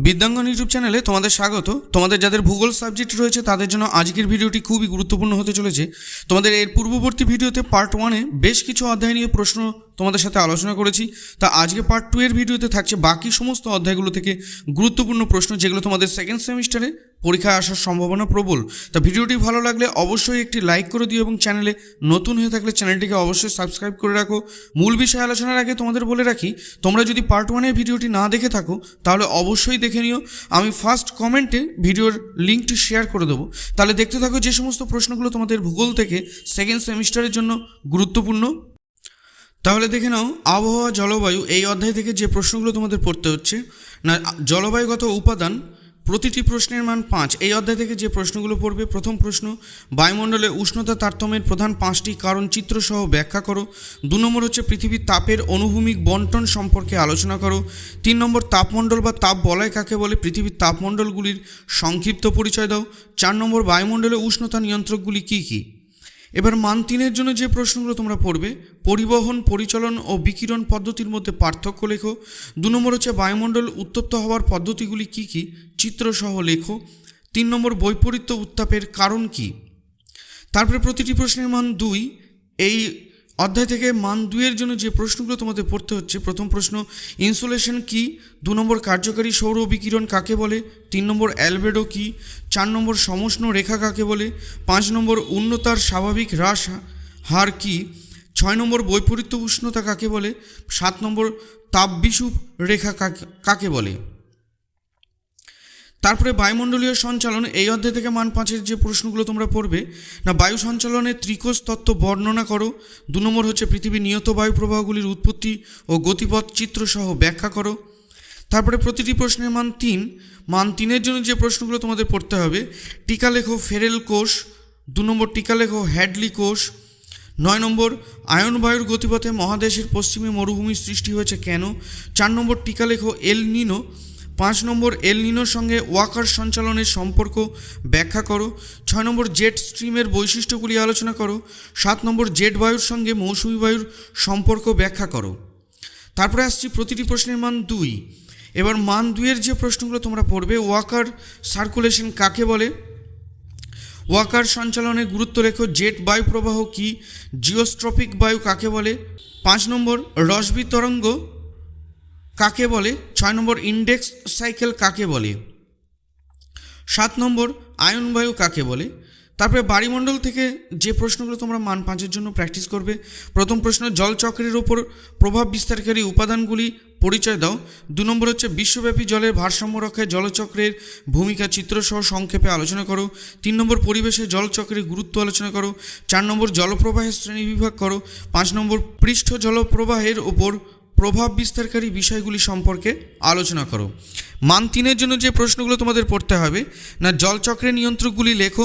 বিদ্যাঙ্গন YouTube চ্যানেলে তোমাদের স্বাগত। তোমাদের যাদের ভূগোল সাবজেক্ট রয়েছে তাদের জন্য আজকের ভিডিওটি খুবই গুরুত্বপূর্ণ হতে চলেছে। তোমাদের এর পূর্ববর্তী ভিডিওতে পার্ট 1-এ বেশ কিছু অধ্যায় নিয়ে প্রশ্ন তোমাদের সাথে আলোচনা করেছি। তা আজকে পার্ট 2 এর ভিডিওতে থাকছে বাকি সমস্ত অধ্যায়গুলো থেকে গুরুত্বপূর্ণ প্রশ্ন, যেগুলো তোমাদের সেকেন্ড সেমিস্টারে পরীক্ষায় আসার সম্ভাবনা প্রবল। তা ভিডিওটি ভালো লাগলে অবশ্যই একটি লাইক করে দিও এবং চ্যানেলে নতুন হয়ে থাকলে চ্যানেলটিকে অবশ্যই সাবস্ক্রাইব করে রাখো। মূল বিষয় আলোচনার আগে তোমাদের বলে রাখি, তোমরা যদি পার্ট 1-এর ভিডিওটি না দেখে থাকো তাহলে অবশ্যই দেখে নিও। আমি ফার্স্ট কমেন্টে ভিডিওর লিঙ্কটি শেয়ার করে দেবো, তাহলে দেখতে থাকো যে সমস্ত প্রশ্নগুলো তোমাদের ভূগোল থেকে সেকেন্ড সেমিস্টারের জন্য গুরুত্বপূর্ণ। তাহলে দেখে নাও, আবহাওয়া জলবায়ু এই অধ্যায় থেকে যে প্রশ্নগুলো তোমাদের পড়তে হচ্ছে না, জলবায়ুগত উপাদান, প্রতিটি প্রশ্নের মান 5। এই অধ্যায় থেকে যে প্রশ্নগুলো পড়বে: প্রথম প্রশ্ন, বায়ুমণ্ডলে উষ্ণতা তারতম্যের প্রধান 5টি কারণ চিত্রসহ ব্যাখ্যা করো। 2 নম্বর হচ্ছে পৃথিবীর তাপের অনুভূমিক বন্টন সম্পর্কে আলোচনা করো। 3 নম্বর, তাপমণ্ডল বা তাপ বলয় কাকে বলে, পৃথিবীর তাপমণ্ডলগুলির সংক্ষিপ্ত পরিচয় দাও। 4 নম্বর, বায়ুমণ্ডলে উষ্ণতা নিয়ন্ত্রকগুলি কী কী। এবার মান 3-এর জন্য যে প্রশ্নগুলো তোমরা পড়বে: পরিবহন, পরিচালন ও বিকিরণ পদ্ধতির মধ্যে পার্থক্য লেখো। 2 নম্বর হচ্ছে বায়ুমণ্ডল উত্তপ্ত হওয়ার পদ্ধতিগুলি কী কী, চিত্রসহ লেখো। 3 নম্বর, বৈপরীত্য উত্তাপের কারণ কী। তারপরে প্রতিটি প্রশ্নের মান 2। এই অধ্যায় থেকে মান 2-এর জন্য যে প্রশ্নগুলো তোমাদের পড়তে হচ্ছে: প্রথম প্রশ্ন, ইনসুলেশন কী। 2 নম্বর, কার্যকারী সৌর বিকিরণ কাকে বলে। 3 নম্বর, অ্যালবেডো কী। 4 নম্বর, সমষ্ণ রেখা কাকে বলে। 5 নম্বর, উষ্ণতার স্বাভাবিক হ্রাস হার কী। 6 নম্বর, বৈপরীত্য উষ্ণতা কাকে বলে। 7 নম্বর, তাপবিষুব রেখা কাকে বলে। তারপরে বায়ুমণ্ডলীয় সঞ্চালন এই অধ্যায় থেকে মান 5-এর যে প্রশ্নগুলো তোমরা পড়বে না, বায়ু সঞ্চালনের ত্রিকোষ তত্ত্ব বর্ণনা করো। 2 নম্বর হচ্ছে পৃথিবীর নিয়ত বায়ু প্রবাহগুলির উৎপত্তি ও গতিপথ চিত্রসহ ব্যাখ্যা করো। তারপরে প্রতিটি প্রশ্নের মান 3। মান 3-এর জন্য যে প্রশ্নগুলো তোমাদের পড়তে হবে: টিকা লেখো ফেরেল কোষ। 2 নম্বর, টিকা লেখো হ্যাডলি কোষ। 9 নম্বর, আয়ন বায়ুর গতিপথে মহাদেশের পশ্চিমে মরুভূমির সৃষ্টি হয়েছে কেন। 4 নম্বর, টিকা লেখো এল নিনো। 5 নম্বর, এল নিনোর সঙ্গে ওয়াকার সঞ্চালনের সম্পর্ক ব্যাখ্যা করো। 6 নম্বর, জেট স্ট্রিমের বৈশিষ্ট্যগুলি আলোচনা করো। 7 নম্বর, জেট বায়ুর সঙ্গে মৌসুমী বায়ুর সম্পর্ক ব্যাখ্যা করো। তারপরে আসছি প্রতিটি প্রশ্নের মান 2। এবার মান 2-এর যে প্রশ্নগুলো তোমরা পড়বে: ওয়াকার সার্কুলেশন কাকে বলে, ওয়াকার সঞ্চালনের গুরুত্ব লেখো, জেট বায়ু প্রবাহ কী, জিওস্ট্রপিক বায়ু কাকে বলে। 5 নম্বর, রসবি তরঙ্গ কাকে বলে। 6 নম্বর, ইন্ডেক্স সাইকেল কাকে বলে। 7 নম্বর, আয়ন বায়ু কাকে বলে। তারপরে বায়ুমণ্ডল থেকে যে প্রশ্নগুলো তোমরা মান 5-এর জন্য প্র্যাকটিস করবে: প্রথম প্রশ্ন, জলচক্রের ওপর প্রভাব বিস্তারকারী উপাদানগুলি পরিচয় দাও। 2 নম্বর হচ্ছে বিশ্বব্যাপী জলের ভারসাম্য রক্ষায় জলচক্রের ভূমিকা চিত্রসহ সংক্ষেপে আলোচনা করো। 3 নম্বর, পরিবেশে জলচক্রের গুরুত্ব আলোচনা করো। 4 নম্বর, জলপ্রবাহের শ্রেণীবিভাগ করো। 5 নম্বর, পৃষ্ঠ জলপ্রবাহের ওপর প্রভাব বিস্তারকারী বিষয়গুলি সম্পর্কে আলোচনা করো। মান 3-এর জন্য যে প্রশ্নগুলো তোমাদের পড়তে হবে না, জলচক্রের নিয়ন্ত্রকগুলি লেখো।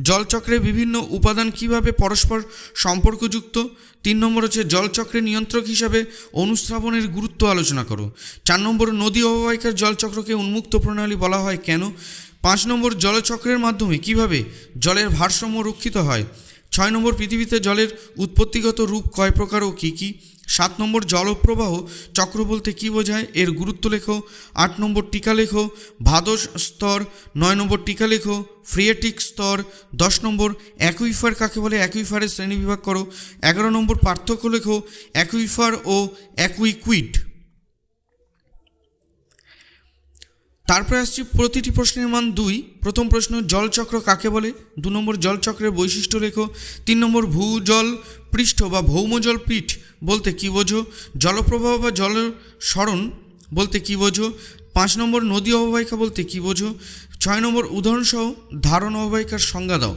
জলচক্রের বিভিন্ন উপাদান কিভাবে পরস্পর সম্পর্কযুক্ত। 3 নম্বর হচ্ছে জলচক্রের নিয়ন্ত্রক হিসাবে অনুস্রাবনের গুরুত্ব আলোচনা করো। 4 নম্বর, নদী অববাহিকার জলচক্রকে উন্মুক্ত প্রণালী বলা হয় কেন। 5 নম্বর, জলচক্রের মাধ্যমে কিভাবে জলের ভারসাম্য রক্ষিত হয়। 6 নম্বর, পৃথিবীতে জলের উৎপত্তিগত রূপ কয় প্রকার ও কী কী। 7 নম্বর, জলপ্রবাহ চক্র বলতে কী বোঝায়, এর গুরুত্ব লেখো। 8 নম্বর, টিকা লেখো ভাদস স্তর। 9 নম্বর, টিকা লেখো ফ্রিয়েটিক স্তর। 10 নম্বর, অ্যাকুইফার কাকে বলে, অ্যাকুইফারের শ্রেণীবিভাগ করো। 11 নম্বর, পার্থক্য লেখো অ্যাকুইফার ও অ্যাকুইকুইড। তারপরে আসছি প্রতিটি প্রশ্নের মান 2। প্রথম প্রশ্ন, জলচক্র কাকে বলে। 2 নম্বর, জলচক্রের বৈশিষ্ট্য লেখো। 3 নম্বর, ভূজল পৃষ্ঠ বা ভৌমজল পীঠ বলতে কী বোঝো। জলপ্রবাহ বা জলের সরণ বলতে কী বোঝো। 5 নম্বর, নদী অববাহিকা বলতে কী বোঝো। 6 নম্বর, উদাহরণসহ ধারণ অববাহিকার সংজ্ঞা দাও।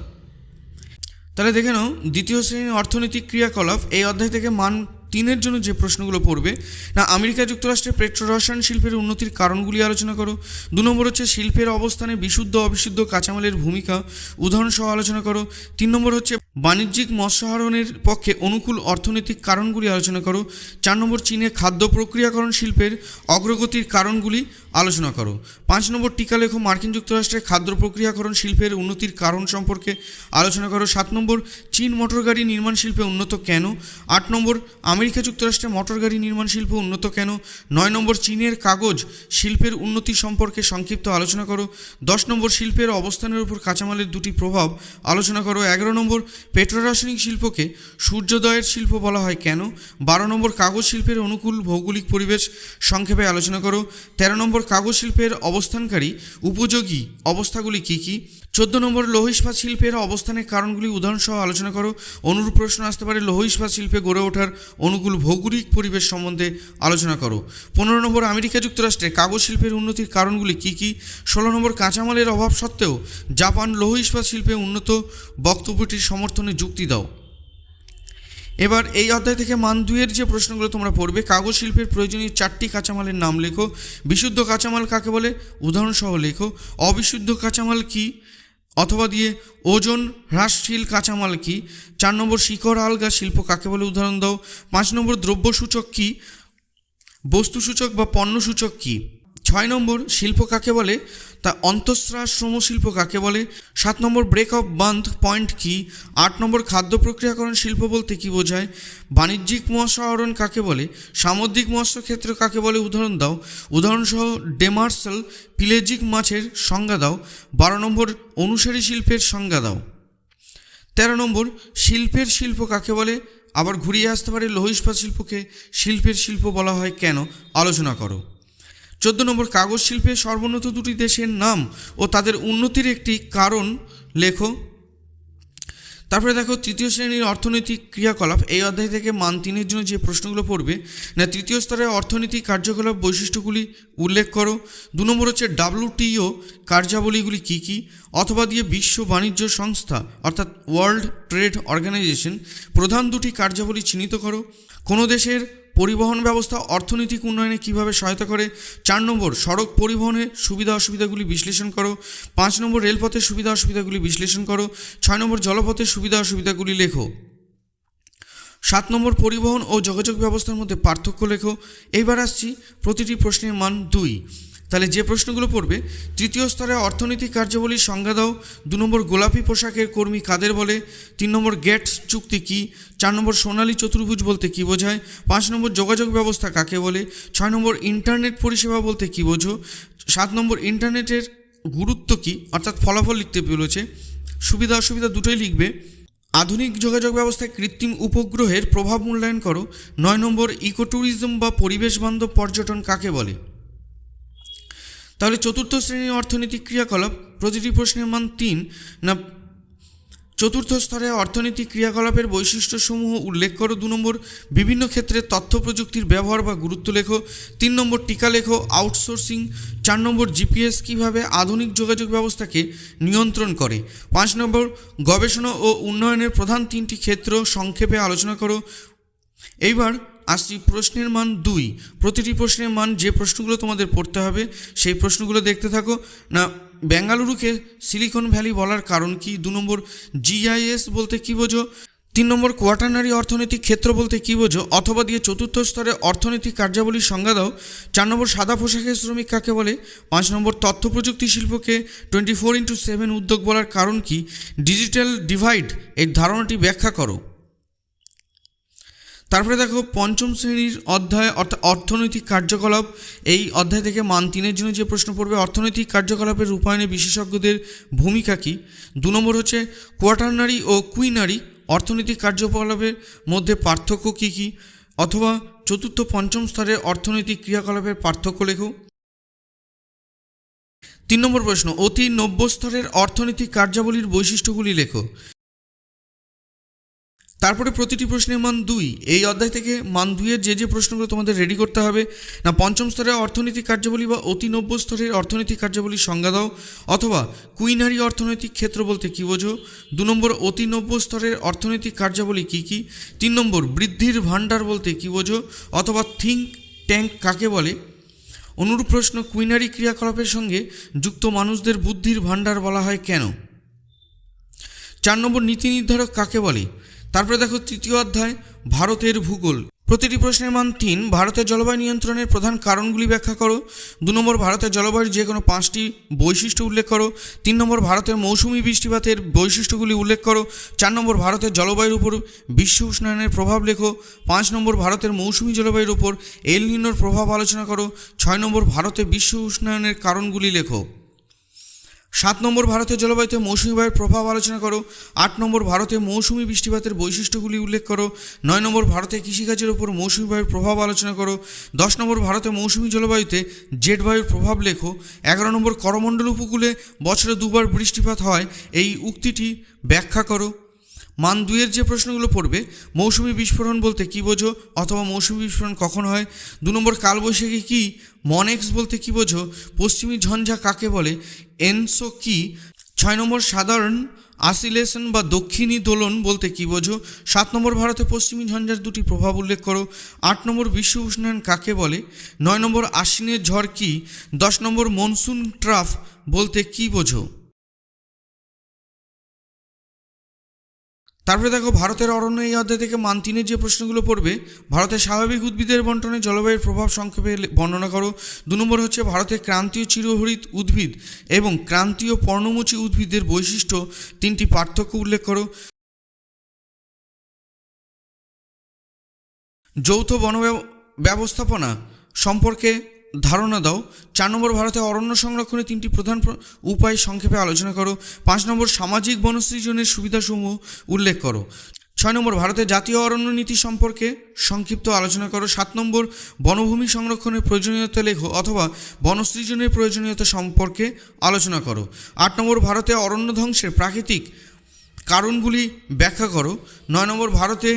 তাহলে দেখে নাও, দ্বিতীয় শ্রেণীর অর্থনৈতিক ক্রিয়াকলাপ এই অধ্যায় থেকে মান 3-এর জন্য যে প্রশ্নগুলো পড়বে না, আমেরিকা যুক্তরাষ্ট্রের পেট্রো রসায়ন শিল্পের উন্নতির কারণগুলি আলোচনা করো। 2 নম্বর হচ্ছে শিল্পের অবস্থানে বিশুদ্ধ অবিশুদ্ধ কাঁচামালের ভূমিকা উদাহরণসহ আলোচনা করো। 3 নম্বর হচ্ছে বাণিজ্যিক মৎস্যাহরণের পক্ষে অনুকূল অর্থনৈতিক কারণগুলি আলোচনা করো। 4 নম্বর, চীনে খাদ্য প্রক্রিয়াকরণ শিল্পের অগ্রগতির কারণগুলি আলোচনা করো। 5 নম্বর, টিকা লেখো মার্কিন যুক্তরাষ্ট্রের খাদ্য প্রক্রিয়াকরণ শিল্পের উন্নতির কারণ সম্পর্কে আলোচনা করো। 7 নম্বর, চীন মোটর গাড়ি নির্মাণ শিল্পে উন্নত কেন। 8 নম্বর, আমেরিকা আমেরিকা যুক্তরাষ্ট্রে মোটর গাড়ি নির্মাণ শিল্প উন্নত কেন? 9 নম্বর চীনের কাগজ শিল্পের উন্নতি সম্পর্কে সংক্ষিপ্ত আলোচনা করো। 10 নম্বর শিল্পের অবস্থানের উপর কাঁচামালের দুটি প্রভাব আলোচনা করো। 11 নম্বর পেট্রোরাসায়নিক শিল্পকে সূর্যোদয়ের শিল্প বলা হয় কেন? 12 নম্বর কাগজ শিল্পের অনুকূল ভৌগোলিক পরিবেশ সংক্ষেপে আলোচনা করো। 13 নম্বর কাগজ শিল্পের অবস্থানকারী উপযোগী অবস্থাগুলি কী কী? 14 নম্বর লৌহ ইস্পাত শিল্পের অবস্থানের কারণগুলি উদাহরণসহ আলোচনা করো। অনুরূপ প্রশ্ন আসতে পারে লৌহ ইস্পাত শিল্পে গড়ে ওঠার অনুকূল ভৌগোলিক পরিবেশ সম্বন্ধে আলোচনা করো। 15 নম্বর আমেরিকা যুক্তরাষ্ট্রে কাগজ শিল্পের উন্নতির কারণগুলি কী কী? 16 নম্বর কাঁচামালের অভাব সত্ত্বেও জাপান লৌহ ইস্পাত শিল্পে উন্নত বক্তব্যটির সমর্থনে যুক্তি দাও। এবার এই অধ্যায় থেকে মান 2-এর যে প্রশ্নগুলো তোমরা পড়বে, কাগজ শিল্পের প্রয়োজনীয় 4টি কাঁচামালের নাম লেখো। বিশুদ্ধ কাঁচামাল কাকে বলে? উদাহরণসহ লেখো। অবিশুদ্ধ কাঁচামাল কি? অথবা দিয়ে ওজন হ্রাসশীল কাঁচামাল কি? 4 নম্বর শিকড় আলগা শিল্প কাকে বলে? উদাহরণ দাও। 5 নম্বর দ্রব্যসূচক কি? বস্তুসূচক বা পণ্যসূচক কি? 6 নম্বর শিল্প কাকে বলে? তা অন্তঃস্রাস শ্রমশিল্প কাকে বলে? 7 নম্বর ব্রেক অফ বান্ধ পয়েন্ট কি? 8 নম্বর খাদ্য প্রক্রিয়াকরণ শিল্প বলতে কি বোঝায়? বাণিজ্যিক মৎস্য আহরণ কাকে বলে? সামুদ্রিক মৎস্য ক্ষেত্র কাকে বলে? উদাহরণ দাও। উদাহরণসহ ডেমার্সাল পিলেজিক মাছের সংজ্ঞা দাও। 12 নম্বর অনুসারী শিল্পের সংজ্ঞা দাও। 13 নম্বর শিল্পের শিল্প কাকে বলে? আবার ঘুরিয়ে আসতে পারে লৌহ ইস্পাত শিল্পকে শিল্পের শিল্প বলা হয় কেন? আলোচনা করো। 14 নম্বর কাগজ শিল্পে সর্বোন্নত দুটি দেশের নাম ও তাদের উন্নতির একটি কারণ লেখো। তারপরে দেখো তৃতীয় শ্রেণীর অর্থনৈতিক ক্রিয়াকলাপ। এই অধ্যায় থেকে মান 3-এর জন্য যে প্রশ্নগুলো পড়বে না, তৃতীয় স্তরের অর্থনৈতিক কার্যকলাপ বৈশিষ্ট্যগুলি উল্লেখ করো। 2 নম্বর হচ্ছে WTO কার্যাবলীগুলি কী কী? অথবা দিয়ে বিশ্ব বাণিজ্য সংস্থা অর্থাৎ ওয়ার্ল্ড ট্রেড অর্গানাইজেশন প্রধান দুটি কার্যাবলী চিহ্নিত করো। কোনো দেশের পরিবহন ব্যবস্থা অর্থনৈতিক উন্নয়নে কিভাবে সহায়তা করে? 4 নম্বর সড়ক পরিবহনের সুবিধা অসুবিধাগুলি বিশ্লেষণ করো। 5 নম্বর রেলপথের সুবিধা অসুবিধাগুলি বিশ্লেষণ করো। 6 নম্বর জলপথের সুবিধা অসুবিধাগুলি লেখো। 7 নম্বর পরিবহন ও যোগাযোগ ব্যবস্থার মধ্যে পার্থক্য লেখো। এইবার আসছি প্রতিটি প্রশ্নের মান 2। তাহলে যে প্রশ্নগুলো পড়বে, তৃতীয় স্তরে অর্থনৈতিক কার্যাবলীর সংজ্ঞা দাও। 2 নম্বর গোলাপি পোশাকের কর্মী কাদের বলে? 3 নম্বর গেটস চুক্তি কি? 4 নম্বর সোনালী চতুর্ভুজ বলতে কী বোঝায়? 5 নম্বর যোগাযোগ ব্যবস্থা কাকে বলে? 6 নম্বর ইন্টারনেট পরিষেবা বলতে কী বোঝো? 7 নম্বর ইন্টারনেটের গুরুত্ব কী অর্থাৎ ফলাফল লিখতে বলেছে। সুবিধা অসুবিধা দুটোই লিখবে। আধুনিক যোগাযোগ ব্যবস্থায় কৃত্রিম উপগ্রহের প্রভাব মূল্যায়ন করো। 9 নম্বর ইকোট্যুরিজম বা পরিবেশ বান্ধব পর্যটন কাকে বলে? তাহলে চতুর্থ শ্রেণীর অর্থনৈতিক ক্রিয়াকলাপ, প্রতিটি প্রশ্নের মান 3 না। চতুর্থ স্তরে অর্থনৈতিক ক্রিয়াকলাপের বৈশিষ্ট্যসমূহ উল্লেখ করো। 2 নম্বর বিভিন্ন ক্ষেত্রে তথ্য প্রযুক্তির ব্যবহার বা গুরুত্ব লেখো। 3 নম্বর টিকা লেখো আউটসোর্সিং। 4 নম্বর জিপিএস কীভাবে আধুনিক যোগাযোগ ব্যবস্থাকে নিয়ন্ত্রণ করে। 5 নম্বর গবেষণা ও উন্নয়নের প্রধান 3টি ক্ষেত্র সংক্ষেপে আলোচনা করো। এইবার আসছি প্রশ্নের মান 2। প্রতিটি প্রশ্নের মান যে প্রশ্নগুলো তোমাদের পড়তে হবে সেই প্রশ্নগুলো দেখতে থাকো না। বেঙ্গালুরুকে সিলিকন ভ্যালি বলার কারণ কি? 2 নম্বর GIS বলতে কী বোঝো? 3 নম্বর কোয়াটারনারি অর্থনৈতিক ক্ষেত্র বলতে কী বোঝো? অথবা দিয়ে চতুর্থ স্তরে অর্থনৈতিক কার্যাবলীর সংজ্ঞা দাও। 4 নম্বর সাদা পোশাকের শ্রমিক কাকে বলে? 5 নম্বর তথ্য প্রযুক্তি শিল্পকে 24/7 উদ্যোগ বলার কারণ কি? ডিজিটাল ডিভাইড এই ধারণাটি ব্যাখ্যা করো। তারপরে দেখো পঞ্চম শ্রেণীর অধ্যায় অর্থাৎ অর্থনৈতিক কার্যকলাপ। এই অধ্যায় থেকে মান 3-এর জন্য যে প্রশ্ন পড়বে, অর্থনৈতিক কার্যকলাপের রূপায়ণে বিশেষজ্ঞদের ভূমিকা কী? 2 নম্বর হচ্ছে কোয়াটারনারি ও কুইনারি অর্থনৈতিক কার্যকলাপের মধ্যে পার্থক্য কী কী? অথবা চতুর্থ পঞ্চম স্তরের অর্থনৈতিক ক্রিয়াকলাপের পার্থক্য লেখো। 3 নম্বর প্রশ্ন অতি নব্য স্তরের অর্থনৈতিক কার্যাবলীর বৈশিষ্ট্যগুলি লেখো। তারপরে প্রতিটি প্রশ্নের মান 2। এই অধ্যায় থেকে মান 2-এর যে প্রশ্নগুলো তোমাদের রেডি করতে হবে না, পঞ্চম স্তরের অর্থনৈতিক কার্যাবলী বা অতি নব্য স্তরের অর্থনৈতিক কার্যাবলীর সংজ্ঞা দাও। অথবা কুইনারি অর্থনৈতিক ক্ষেত্র বলতে কী বোঝো? 2 নম্বর অতি নব্য স্তরের অর্থনৈতিক কার্যাবলী কী কী? 3 নম্বর বৃদ্ধির ভাণ্ডার বলতে কী বোঝো? অথবা থিঙ্ক ট্যাঙ্ক কাকে বলে? অনুরূপ প্রশ্ন কুইনারি ক্রিয়াকলাপের সঙ্গে যুক্ত মানুষদের বুদ্ধির ভাণ্ডার বলা হয় কেন? 4 নম্বর নীতি নির্ধারক কাকে বলে? তারপরে দেখো তৃতীয় অধ্যায় ভারতের ভূগোল। প্রতিটি প্রশ্নের মান 3। ভারতের জলবায়ু নিয়ন্ত্রণের প্রধান কারণগুলি ব্যাখ্যা করো। 2 নম্বর, ভারতের জলবায়ুর যে কোনো 5টি বৈশিষ্ট্য উল্লেখ করো। 3 নম্বর, ভারতের মৌসুমি বৃষ্টিপাতের বৈশিষ্ট্যগুলি উল্লেখ করো। 4 নম্বর, ভারতের জলবায়ুর উপর বিশ্ব উষ্ণায়নের প্রভাব লেখো। 5 নম্বর, ভারতের মৌসুমি জলবায়ুর উপর এল নিনোর প্রভাব আলোচনা করো। 6 নম্বর, ভারতে বিশ্ব উষ্ণায়নের কারণগুলি লেখো। 7 নম্বর, ভারতের জলবায়ুতে মৌসুমী বায়ুর প্রভাব আলোচনা করো। 8 নম্বর, ভারতে মৌসুমি বৃষ্টিপাতের বৈশিষ্ট্যগুলি উল্লেখ করো। 9 নম্বর, ভারতে কৃষিকাজের উপর মৌসুমী বায়ুর প্রভাব আলোচনা করো। 10 নম্বর, ভারতে মৌসুমী জলবায়ুতে জেট বায়ুর প্রভাব লেখো। 11 নম্বর, করমণ্ডল উপকূলে বছরে 2 বার বৃষ্টিপাত হয়, এই উক্তিটি ব্যাখ্যা করো। মান 2-এর যে প্রশ্নগুলো পড়বে, মৌসুমি বিস্ফোরণ বলতে কী বোঝো অথবা মৌসুমি বিস্ফোরণ কখন হয়। 2 নম্বর, কালবৈশাখী কী, মনেক্স বলতে কী বোঝো, পশ্চিমী ঝঞ্ঝা কাকে বলে, এনসো কী। 6 নম্বর, সাধারণ আসিলেশন বা দক্ষিণী দোলন বলতে কী বোঝো। 7 নম্বর, ভারতে পশ্চিমী ঝঞ্ঝার 2টি প্রভাব উল্লেখ করো। 8 নম্বর, বিশ্ব উষ্ণায়ন কাকে বলে। 9 নম্বর, আশ্বিনের ঝড় কী। 10 নম্বর, মনসুন ট্রাফ বলতে কী বোঝো। তারপরে দেখো, ভারতের অরণ্য এই অধ্যায় থেকে মান 3-এর যে প্রশ্নগুলো পড়বে, ভারতের স্বাভাবিক উদ্ভিদের বন্টনে জলবায়ুর প্রভাব সংক্ষেপে বর্ণনা করো। 2 নম্বর হচ্ছে ভারতের ক্রান্তীয় চিরহরিত উদ্ভিদ এবং ক্রান্তীয় পর্ণমোচী উদ্ভিদের বৈশিষ্ট্য 3টি পার্থক্য উল্লেখ করো। যৌথ বন ব্যবস্থাপনা সম্পর্কে ধারণা দাও। 4 নম্বর, ভারতে অরণ্য সংরক্ষণের 3টি প্রধান উপায় সংক্ষেপে আলোচনা করো। 5 নম্বর, সামাজিক বনসৃজনের সুবিধাসমূহ উল্লেখ করো। 6 নম্বর, ভারতের জাতীয় অরণ্য নীতি সম্পর্কে সংক্ষিপ্ত আলোচনা করো। 7 নম্বর, বনভূমি সংরক্ষণের প্রয়োজনীয়তা লেখো অথবা বনসৃজনের প্রয়োজনীয়তা সম্পর্কে আলোচনা করো। 8 নম্বর, ভারতে অরণ্য ধ্বংসের প্রাকৃতিক কারণগুলি ব্যাখ্যা করো। 9 নম্বর, ভারতে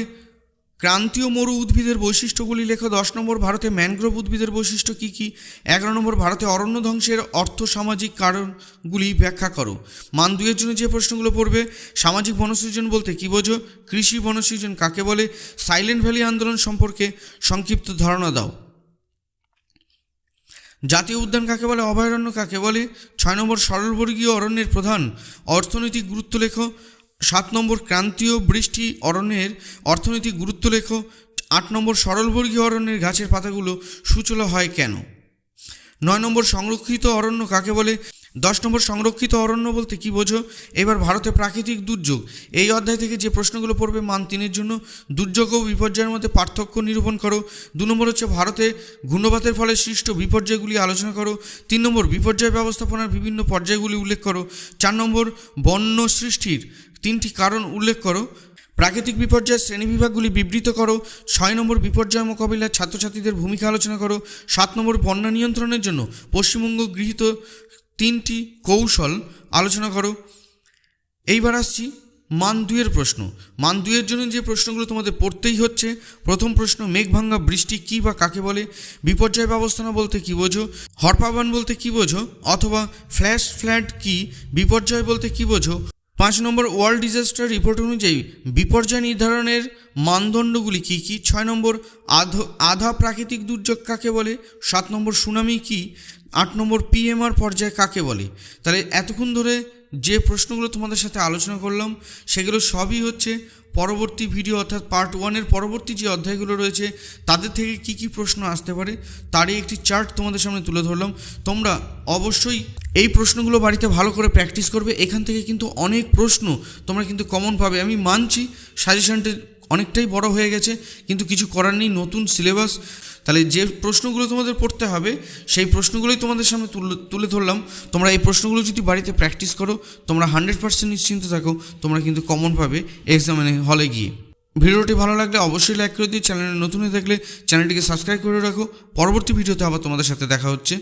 ক্রান্তীয় মরু উদ্ভিদের বৈশিষ্ট্যগুলি লেখো। 10 নম্বর, ভারতে ম্যানগ্রোভ উদ্ভিদের বৈশিষ্ট্য কী কী। 11 নম্বর, ভারতে অরণ্য ধ্বংসের অর্থসামাজিক কারণগুলি ব্যাখ্যা করো। মান 2-এর জন্য যে প্রশ্নগুলো পড়বে, সামাজিক বনসৃজন বলতে কী বোঝো, কৃষি বনসৃজন কাকে বলে, সাইলেন্ট ভ্যালি আন্দোলন সম্পর্কে সংক্ষিপ্ত ধারণা দাও। জাতীয় উদ্যান কাকে বলে, অভয়ারণ্য কাকে বলে। 6 নম্বর, সরলবর্গীয় অরণ্যের প্রধান অর্থনৈতিক গুরুত্ব লেখো। 7 নম্বর, ক্রান্তীয় বৃষ্টি অরণ্যের অর্থনৈতিক গুরুত্ব লেখো। 8 নম্বর, সরলবর্গীয় অরণ্যের গাছের পাতাগুলো সুচলা হয় কেন। 9 নম্বর, সংরক্ষিত অরণ্য কাকে বলে। 10 নম্বর, সংরক্ষিত অরণ্য বলতে কী বোঝো। এবার ভারতে প্রাকৃতিক দুর্যোগ এই অধ্যায় থেকে যে প্রশ্নগুলো পড়বে মান 3-এর জন্য, দুর্যোগ ও বিপর্যয়ের মধ্যে পার্থক্য নিরূপণ করো। 2 নম্বর হচ্ছে ভারতে ঘূর্ণপাতের ফলে সৃষ্ট বিপর্যয়গুলি আলোচনা করো। 3 নম্বর, বিপর্যয় ব্যবস্থাপনার বিভিন্ন পর্যায়গুলি উল্লেখ করো। 4 নম্বর, বন্য সৃষ্টির 3টি কারণ উল্লেখ করো। প্রাকৃতিক বিপর্যয়ের শ্রেণীবিভাগগুলি বিবৃত করো। 6 নম্বর, বিপর্যয় মোকাবিলায় ছাত্রছাত্রীদের ভূমিকা আলোচনা করো। 7 নম্বর, বন্যা নিয়ন্ত্রণের জন্য পশ্চিমবঙ্গ গৃহীত 3টি কৌশল আলোচনা করো। এইবার আসছি মান 2-এর প্রশ্ন। মান 2-এর জন্য যে প্রশ্নগুলো তোমাদের পড়তেই হচ্ছে, প্রথম প্রশ্ন, মেঘভাঙ্গা বৃষ্টি কী বা কাকে বলে, বিপর্যয় ব্যবস্থাপনা বলতে কী বোঝো, হরপাবান বলতে কী বোঝো অথবা ফ্ল্যাশ ফ্লাড কী, বিপর্যয় বলতে কী বোঝো। 5 নম্বর, ওয়ার্ল্ড ডিজাস্টার রিপোর্ট অনুযায়ী বিপর্যয় নির্ধারণের মানদণ্ডগুলি কী কী। 6 নম্বর, আধা প্রাকৃতিক দুর্যোগ কাকে বলে। 7 নম্বর, সুনামি কী। 8 নম্বর, পিএমআর পর্যায় কাকে বলে। তাহলে এতক্ষণ ধরে যে প্রশ্নগুলো তোমাদের সাথে আলোচনা করলাম, সেগুলো সবই হচ্ছে পরবর্তী ভিডিও অর্থাৎ পার্ট 1-এর পরবর্তী যে অধ্যায়গুলো রয়েছে তাদের থেকে কি কি প্রশ্ন আসতে পারে তারই একটি চার্ট তোমাদের সামনে তুলে ধরলাম। তোমরা অবশ্যই এই প্রশ্নগুলো বাড়িতে ভালো করে প্র্যাকটিস করবে। এখান থেকে কিন্তু অনেক প্রশ্ন তোমরা কিন্তু কমন পাবে। আমি মানছি সাজেশনটা অনেকটাই বড় হয়ে গেছে, কিন্তু কিছু করার নেই, নতুন সিলেবাস। তাহলে যে প্রশ্নগুলো তোমাদের পড়তে হবে সেই প্রশ্নগুলোই তোমাদের সামনে তুলে ধরলাম। তোমরা এই প্রশ্নগুলো যদি বাড়িতে প্র্যাকটিস করো, তোমরা 100% নিশ্চিন্ত থাকো তোমরা কিন্তু কমন পাবে এক্সামিনে হলে গিয়ে। ভিডিওটি ভালো লাগলে অবশ্যই লাইক করে দিও। চ্যানেলে নতুন হয়ে থাকলে চ্যানেলটিকে সাবস্ক্রাইব করে রাখো। পরবর্তী ভিডিওতে আবার তোমাদের সাথে দেখা হচ্ছে।